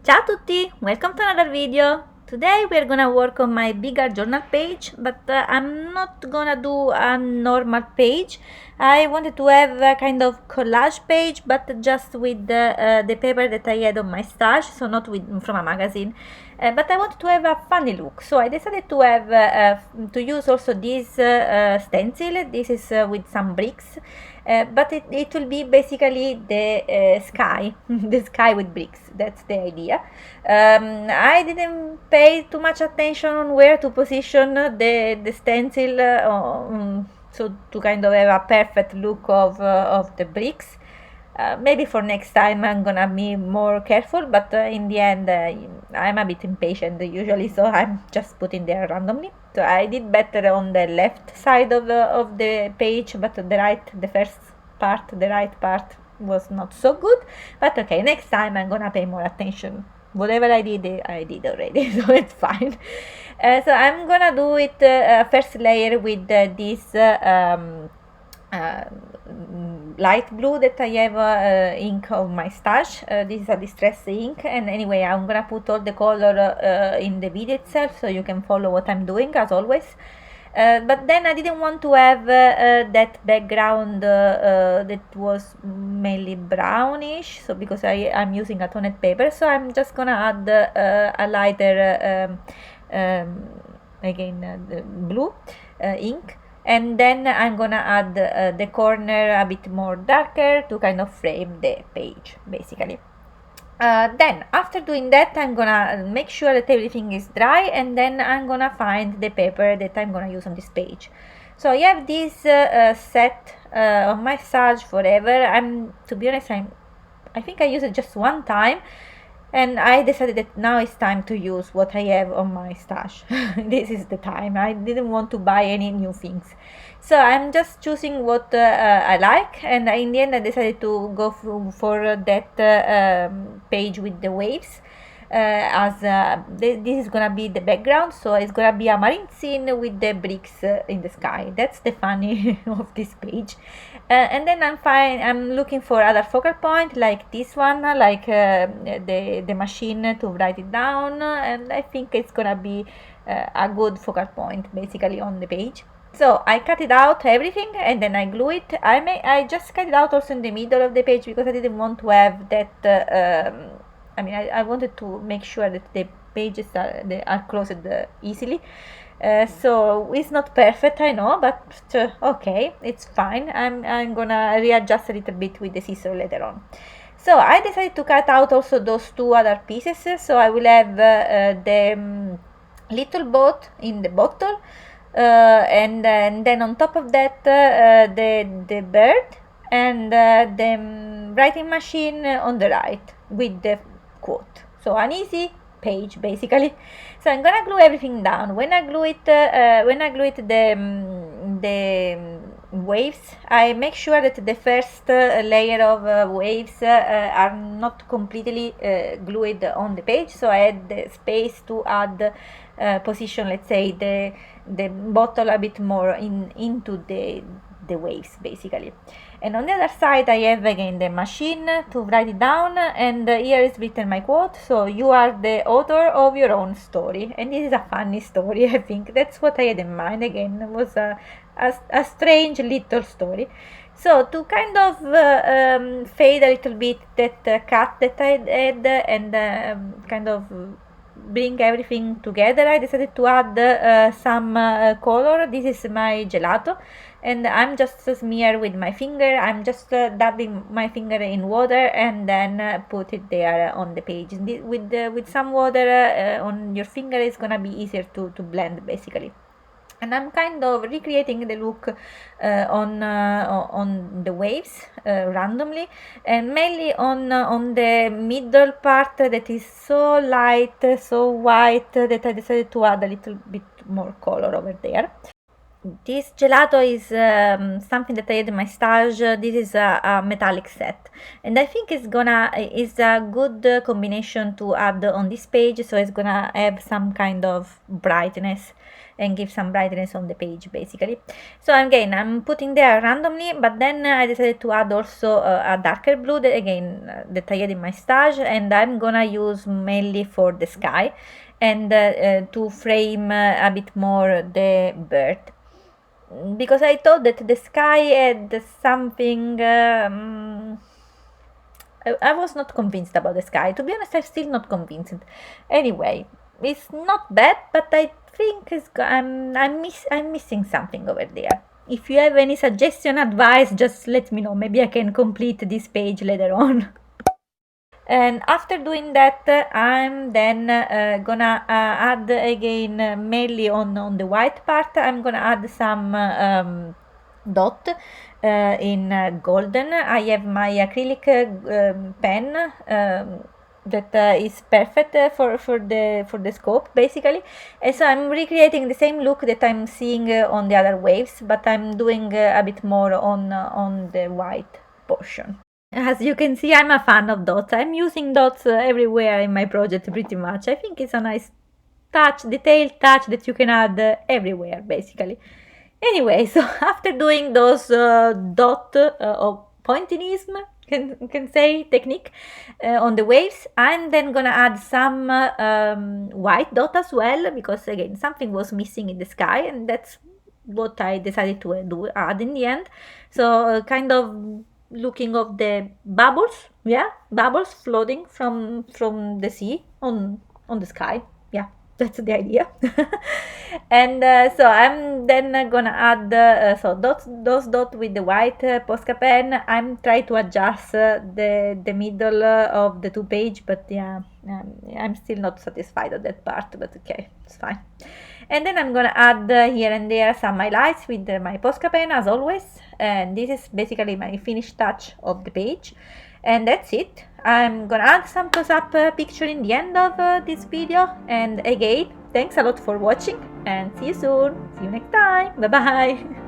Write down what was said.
Ciao tutti, welcome to another video. Today we're gonna work on my bigger journal page, but I'm not gonna do a normal page. I wanted to have a kind of collage page, but just with the paper that I had on my stash, so not from a magazine. But I wanted to have a funny look, so I decided to have to use also this stencil. This is with some bricks. But it will be basically the sky, the sky with bricks. That's the idea. I didn't pay too much attention on where to position the stencil, so to kind of have a perfect look of the bricks. Maybe for next time I'm gonna be more careful, but in the end I'm a bit impatient usually, so I'm just putting there randomly. So I did better on the left side of the page, but the right part was not so good. But okay, next time I'm gonna pay more attention. Whatever I did already, so it's fine. So I'm gonna do it first layer with this light blue that I have ink of my stash. This is a distress ink, and anyway I'm gonna put all the color in the video itself so you can follow what I'm doing as always. But then I didn't want to have that background that was mainly brownish, so because I'm using a toned paper, so I'm just gonna add a lighter the blue ink, and then I'm gonna add the corner a bit more darker to kind of frame the page basically. Then after doing that I'm gonna make sure that everything is dry, and then I'm gonna find the paper that I'm gonna use on this page. So I have this set on my stash forever. To be honest, I think I used it just one time, and I decided that now it's time to use what I have on my stash. This is the time. I didn't want to buy any new things, so I'm just choosing what I like, and in the end I decided to go for that page with the waves. This is gonna be the background, so it's gonna be a marine scene with the bricks in the sky. That's the funny of this page. And then I'm looking for other focal point like this one, like the machine to write it down, and I think it's gonna be a good focal point basically on the page. So I cut it out everything, and then I glue it. I just cut it out also in the middle of the page because I didn't want to have that I wanted to make sure that the pages are closed easily. So it's not perfect, I know, but okay, it's fine. I'm gonna readjust a little bit with the scissor later on. So I decided to cut out also those two other pieces, so I will have the little boat in the bottle, and then on top of that the bird, and the writing machine on the right with the quote. So an easy page basically. So I'm gonna glue everything down. When I glue it the waves, I make sure that the first layer of waves are not completely glued on the page, so I had the space to add position, let's say, the bottle a bit more into the waves basically. And on the other side I have again the machine to write it down, and here is written my quote: so you are the author of your own story. And this is a funny story. I think that's what I had in mind. Again, it was a strange little story. So to kind of fade a little bit that cut that I had, and kind of bring everything together, I decided to add some color. This is my gelato, and I'm just smear with my finger. I'm just dabbing my finger in water, and then put it there on the page. With some water on your finger, it's gonna be easier to blend basically. And I'm kind of recreating the look on the waves randomly, and mainly on the middle part that is so light, so white, that I decided to add a little bit more color over there. This gelato is something that I had in my stage. This is a metallic set, and I think is a good combination to add on this page. So it's gonna have some kind of brightness and give some brightness on the page basically. So again, I'm putting there randomly, but then I decided to add also a darker blue that again that I had in my stash, and I'm gonna use mainly for the sky and to frame a bit more the bird, because I thought that the sky had something. I was not convinced about the sky. To be honest, I'm still not convinced. Anyway, it's not bad, but I think I'm missing something over there. If you have any suggestion, advice, just let me know. Maybe I can complete this page later on. And after doing that, I'm then gonna add again mainly on the white part. I'm gonna add some dot in golden. I have my acrylic pen that is perfect for the scope basically, and so I'm recreating the same look that I'm seeing on the other waves, but I'm doing a bit more on the white portion. As you can see, I'm a fan of dots. I'm using dots everywhere in my project pretty much. I think it's a nice touch, detailed touch that you can add everywhere basically. Anyway, so after doing those dot or pointillism, can say technique on the waves, I'm then gonna add some white dot as well, because again something was missing in the sky, and that's what I decided to add in the end. So kind of looking of the bubbles, yeah, bubbles floating from the sea on the sky, yeah, that's the idea. And so I'm then gonna add so those dots with the white Posca pen. I'm trying to adjust the middle of the two page, but yeah, I'm still not satisfied of that part, but okay, it's fine. And then I'm gonna add here and there some highlights with my Posca pen as always, and this is basically my finished touch of the page, and that's it. I'm gonna add some close-up picture in the end of this video, and again, thanks a lot for watching, and see you soon. See you next time. Bye bye.